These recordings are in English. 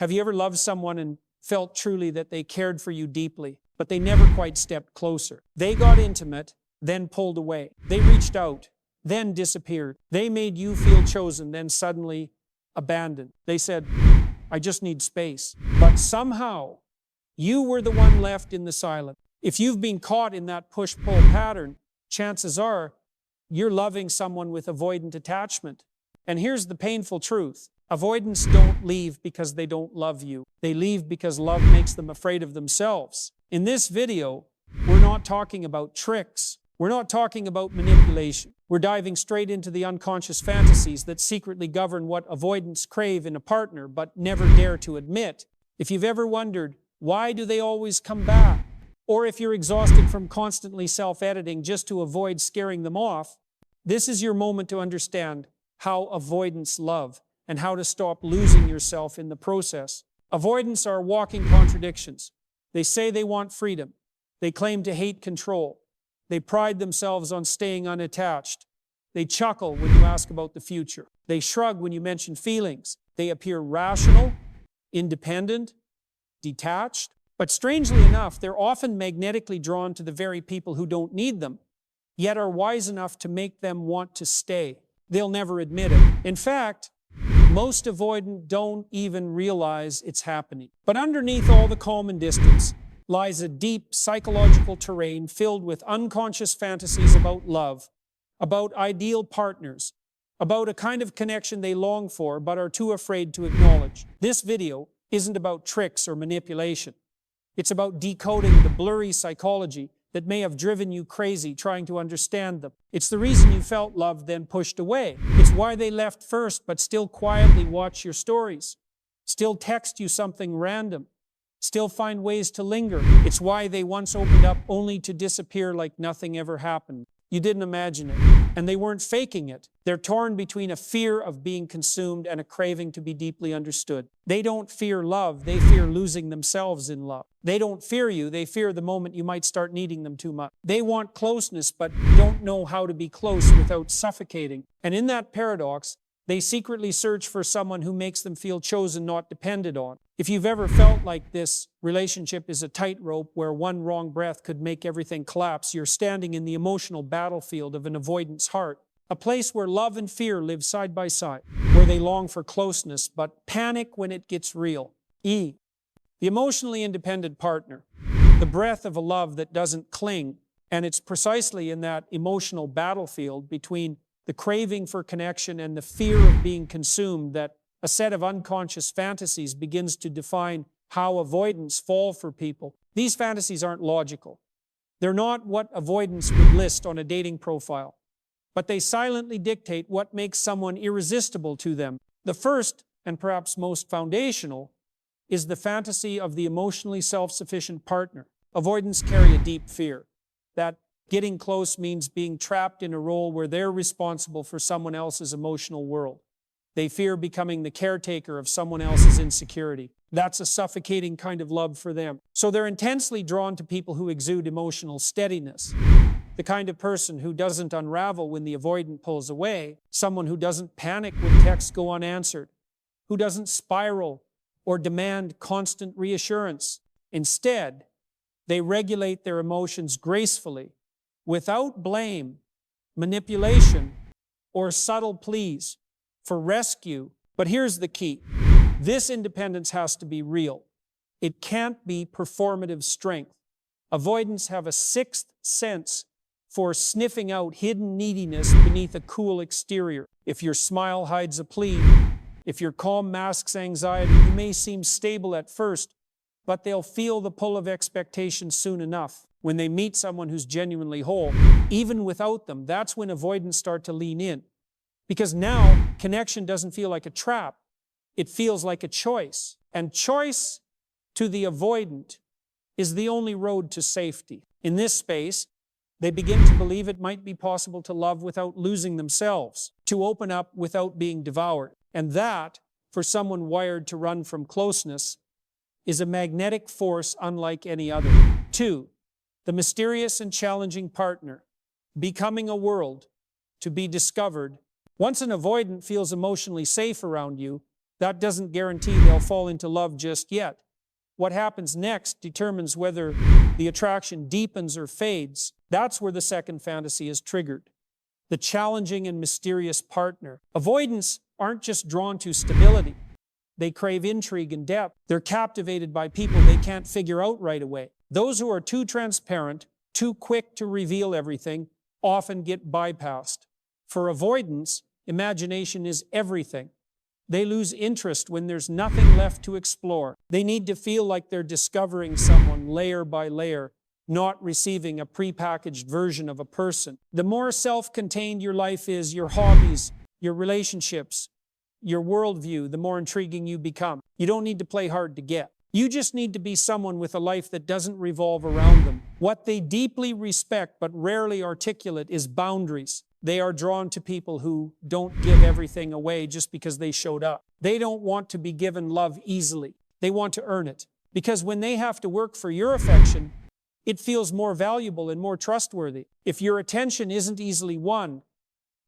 Have you ever loved someone and felt truly that they cared for you deeply, but they never quite stepped closer? They got intimate, then pulled away. They reached out, then disappeared. They made you feel chosen, then suddenly abandoned. They said, I just need space. But somehow, you were the one left in the silence. If you've been caught in that push-pull pattern, chances are you're loving someone with avoidant attachment. And here's the painful truth. Avoidants don't leave because they don't love you. They leave because love makes them afraid of themselves. In this video, we're not talking about tricks. We're not talking about manipulation. We're diving straight into the unconscious fantasies that secretly govern what avoidants crave in a partner but never dare to admit. If you've ever wondered, why do they always come back? Or if you're exhausted from constantly self-editing just to avoid scaring them off, this is your moment to understand how avoidants love and how to stop losing yourself in the process. Avoidants are walking contradictions. They say they want freedom. They claim to hate control. They pride themselves on staying unattached. They chuckle when you ask about the future. They shrug when you mention feelings. They appear rational, independent, detached. But strangely enough, they're often magnetically drawn to the very people who don't need them, yet are wise enough to make them want to stay. They'll never admit it. In fact, most avoidant don't even realize it's happening. But underneath all the calm and distance lies a deep psychological terrain filled with unconscious fantasies about love, about ideal partners, about a kind of connection they long for but are too afraid to acknowledge. This video isn't about tricks or manipulation. It's about decoding the blurry psychology that may have driven you crazy trying to understand them. It's the reason you felt loved then pushed away. It's why they left first but still quietly watch your stories, still text you something random, still find ways to linger. It's why they once opened up only to disappear like nothing ever happened. You didn't imagine it. And they weren't faking it. They're torn between a fear of being consumed and a craving to be deeply understood. They don't fear love, they fear losing themselves in love. They don't fear you, they fear the moment you might start needing them too much. They want closeness but don't know how to be close without suffocating. And in that paradox, they secretly search for someone who makes them feel chosen, not depended on. If you've ever felt like this relationship is a tightrope where one wrong breath could make everything collapse, you're standing in the emotional battlefield of an avoidant's heart, a place where love and fear live side by side, where they long for closeness but panic when it gets real. The emotionally independent partner, the breath of a love that doesn't cling, and it's precisely in that emotional battlefield between the craving for connection and the fear of being consumed that a set of unconscious fantasies begins to define how avoidants fall for people. These fantasies aren't logical. They're not what avoidants would list on a dating profile, but they silently dictate what makes someone irresistible to them. The first, and perhaps most foundational, is the fantasy of the emotionally self-sufficient partner. Avoidants carry a deep fear that getting close means being trapped in a role where they're responsible for someone else's emotional world. They fear becoming the caretaker of someone else's insecurity. That's a suffocating kind of love for them. So they're intensely drawn to people who exude emotional steadiness. The kind of person who doesn't unravel when the avoidant pulls away, someone who doesn't panic when texts go unanswered, who doesn't spiral or demand constant reassurance. Instead, they regulate their emotions gracefully, without blame, manipulation, or subtle pleas for rescue. But here's the key. This independence has to be real. It can't be performative strength. Avoidants have a sixth sense for sniffing out hidden neediness beneath a cool exterior. If your smile hides a plea, if your calm masks anxiety, you may seem stable at first, but they'll feel the pull of expectation soon enough. When they meet someone who's genuinely whole, even without them, that's when avoidants start to lean in. Because now, connection doesn't feel like a trap. It feels like a choice. And choice, to the avoidant, is the only road to safety. In this space, they begin to believe it might be possible to love without losing themselves, to open up without being devoured. And that, for someone wired to run from closeness, is a magnetic force unlike any other. 2. The mysterious and challenging partner, becoming a world to be discovered. Once an avoidant feels emotionally safe around you, That doesn't guarantee they'll fall into love just yet. What happens next determines whether the attraction deepens or fades. That's where the second fantasy is triggered. The challenging and mysterious partner. Avoidants aren't just drawn to stability. They crave intrigue and depth. They're captivated by people they can't figure out right away. Those who are too transparent, too quick to reveal everything, often get bypassed. For avoidants, imagination is everything. They lose interest when there's nothing left to explore. They need to feel like they're discovering someone layer by layer, not receiving a prepackaged version of a person. The more self-contained your life is, your hobbies, your relationships, your worldview, the more intriguing you become. You don't need to play hard to get. You just need to be someone with a life that doesn't revolve around them. What they deeply respect but rarely articulate is boundaries. They are drawn to people who don't give everything away just because they showed up. They don't want to be given love easily. They want to earn it. Because when they have to work for your affection, it feels more valuable and more trustworthy. If your attention isn't easily won,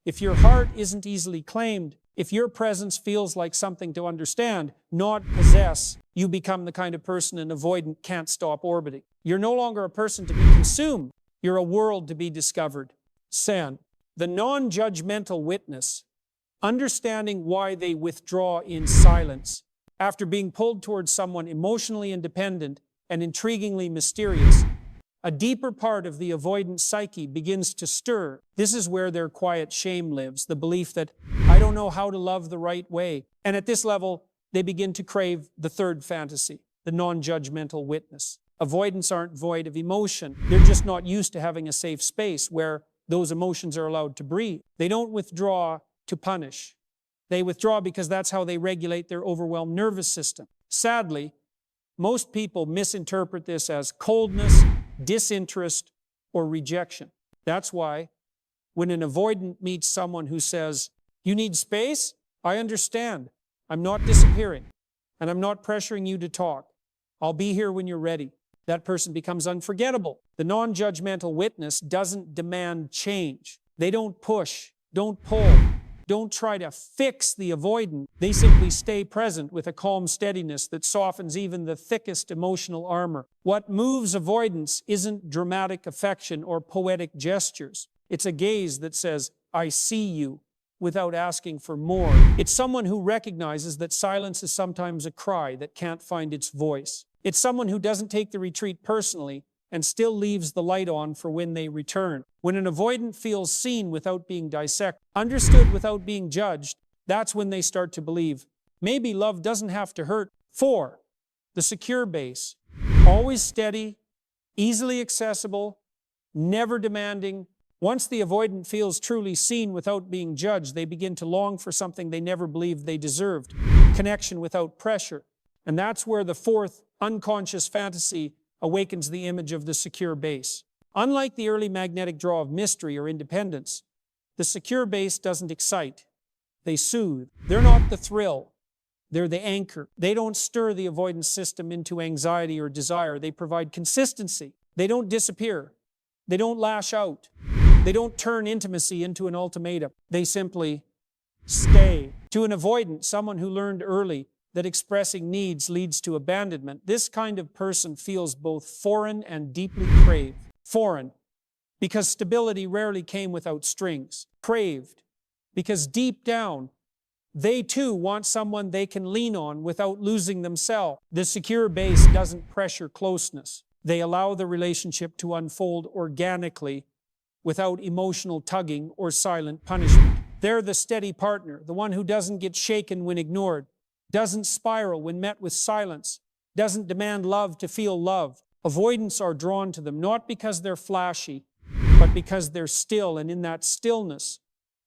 if your heart isn't easily claimed, if your presence feels like something to understand, not possess, you become the kind of person an avoidant can't stop orbiting. You're no longer a person to be consumed. You're a world to be discovered. Sen, the non-judgmental witness, understanding why they withdraw in silence. After being pulled towards someone emotionally independent and intriguingly mysterious, a deeper part of the avoidant psyche begins to stir. This is where their quiet shame lives, the belief that I don't know how to love the right way. And at this level, they begin to crave the third fantasy, the non-judgmental witness. Avoidants aren't void of emotion. They're just not used to having a safe space where those emotions are allowed to breathe. They don't withdraw to punish. They withdraw because that's how they regulate their overwhelmed nervous system. Sadly, most people misinterpret this as coldness, disinterest, or rejection. That's why when an avoidant meets someone who says, "You need space? I understand. I'm not disappearing, and I'm not pressuring you to talk. I'll be here when you're ready." That person becomes unforgettable. The non-judgmental witness doesn't demand change. They don't push, don't pull, don't try to fix the avoidant. They simply stay present with a calm steadiness that softens even the thickest emotional armor. What moves avoidance isn't dramatic affection or poetic gestures. It's a gaze that says, "I see you," without asking for more. It's someone who recognizes that silence is sometimes a cry that can't find its voice. It's someone who doesn't take the retreat personally and still leaves the light on for when they return. When an avoidant feels seen without being dissected, understood without being judged, that's when they start to believe, maybe love doesn't have to hurt. 4. The secure base. Always steady, easily accessible, never demanding. Once the avoidant feels truly seen without being judged, they begin to long for something they never believed they deserved. Connection without pressure. And that's where the fourth unconscious fantasy awakens the image of the secure base. Unlike the early magnetic draw of mystery or independence, the secure base doesn't excite. They soothe. They're not the thrill. They're the anchor. They don't stir the avoidance system into anxiety or desire. They provide consistency. They don't disappear. They don't lash out. They don't turn intimacy into an ultimatum. They simply stay. To an avoidant, someone who learned early that expressing needs leads to abandonment, this kind of person feels both foreign and deeply craved. Foreign, because stability rarely came without strings. Craved, because deep down, they too want someone they can lean on without losing themselves. The secure base doesn't pressure closeness. They allow the relationship to unfold organically without emotional tugging or silent punishment. They're the steady partner, the one who doesn't get shaken when ignored, doesn't spiral when met with silence, doesn't demand love to feel loved. Avoidants are drawn to them not because they're flashy, but because they're still, and in that stillness,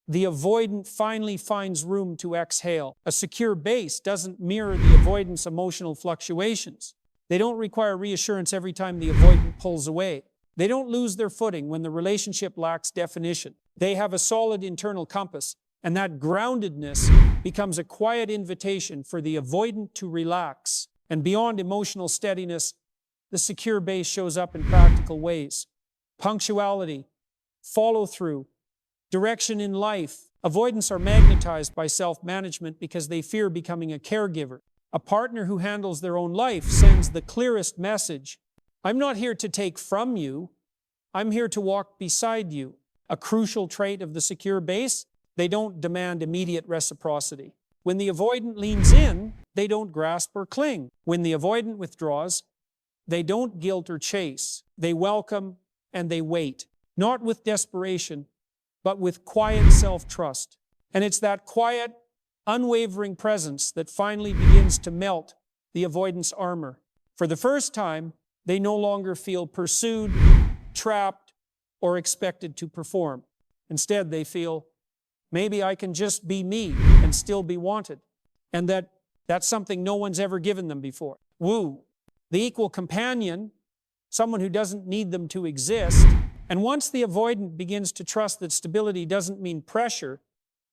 the avoidant finally finds room to exhale. A secure base doesn't mirror the avoidant's emotional fluctuations. They don't require reassurance every time the avoidant pulls away. They don't lose their footing when the relationship lacks definition. They have a solid internal compass, and that groundedness becomes a quiet invitation for the avoidant to relax. And beyond emotional steadiness, the secure base shows up in practical ways. Punctuality, follow-through, direction in life, Avoidants are magnetized by self-management because they fear becoming a caregiver. A partner who handles their own life sends the clearest message: I'm not here to take from you, I'm here to walk beside you. A crucial trait of the secure base: they don't demand immediate reciprocity. When the avoidant leans in, they don't grasp or cling. When the avoidant withdraws, they don't guilt or chase. They welcome and they wait, not with desperation, but with quiet self-trust. And it's that quiet, unwavering presence that finally begins to melt the avoidance armor. For the first time, they no longer feel pursued, trapped, or expected to perform. Instead, they feel, maybe I can just be me and still be wanted. And that's something no one's ever given them before. Woo! The equal companion, someone who doesn't need them to exist. And once the avoidant begins to trust that stability doesn't mean pressure,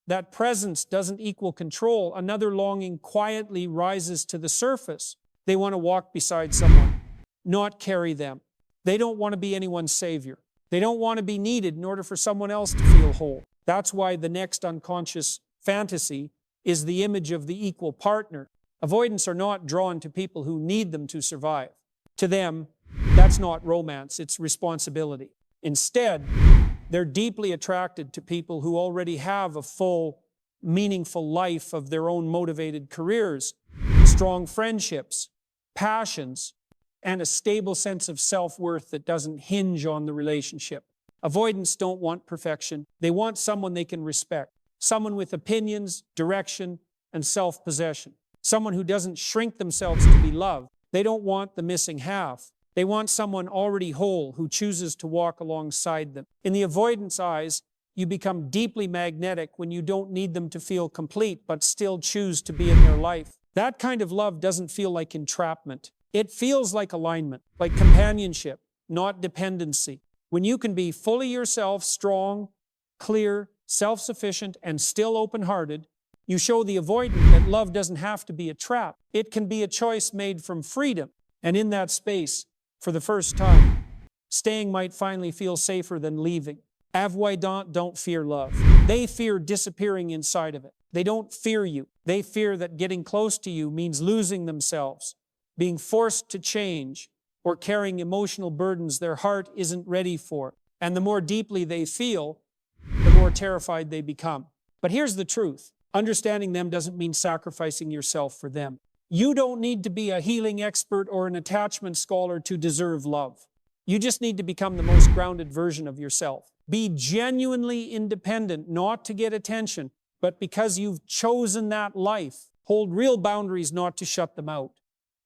that presence doesn't equal control, another longing quietly rises to the surface. They want to walk beside someone, not carry them. They don't want to be anyone's savior. They don't want to be needed in order for someone else to feel whole. That's why the next unconscious fantasy is the image of the equal partner. Avoidants are not drawn to people who need them to survive. To them, that's not romance, it's responsibility. Instead, they're deeply attracted to people who already have a full, meaningful life of their own motivated careers, strong friendships, passions, and a stable sense of self-worth that doesn't hinge on the relationship. Avoidants don't want perfection. They want someone they can respect, someone with opinions, direction, and self-possession, someone who doesn't shrink themselves to be loved. They don't want the missing half. They want someone already whole who chooses to walk alongside them. In the avoidant's eyes, you become deeply magnetic when you don't need them to feel complete but still choose to be in their life. That kind of love doesn't feel like entrapment. It feels like alignment, like companionship, not dependency. When you can be fully yourself, strong, clear, self-sufficient, and still open-hearted, you show the avoidant that love doesn't have to be a trap. It can be a choice made from freedom. And in that space, for the first time, staying might finally feel safer than leaving. Avoidants don't fear love. They fear disappearing inside of it. They don't fear you. They fear that getting close to you means losing themselves, being forced to change, or carrying emotional burdens their heart isn't ready for. And the more deeply they feel, the more terrified they become. But here's the truth. Understanding them doesn't mean sacrificing yourself for them. You don't need to be a healing expert or an attachment scholar to deserve love. You just need to become the most grounded version of yourself. Be genuinely independent, not to get attention, but because you've chosen that life. Hold real boundaries, not to shut them out,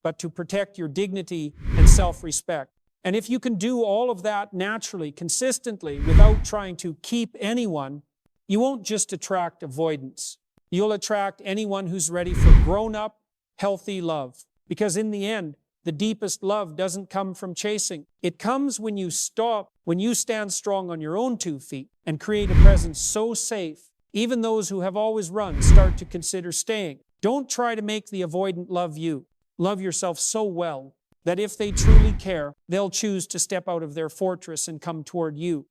but to protect your dignity and self-respect. And if you can do all of that naturally, consistently, without trying to keep anyone, you won't just attract avoidance. You'll attract anyone who's ready for grown-up, healthy love. Because in the end, the deepest love doesn't come from chasing. It comes when you stand strong on your own 2 feet and create a presence so safe, even those who have always run start to consider staying. Don't try to make the avoidant love you. Love yourself so well that if they truly care, they'll choose to step out of their fortress and come toward you.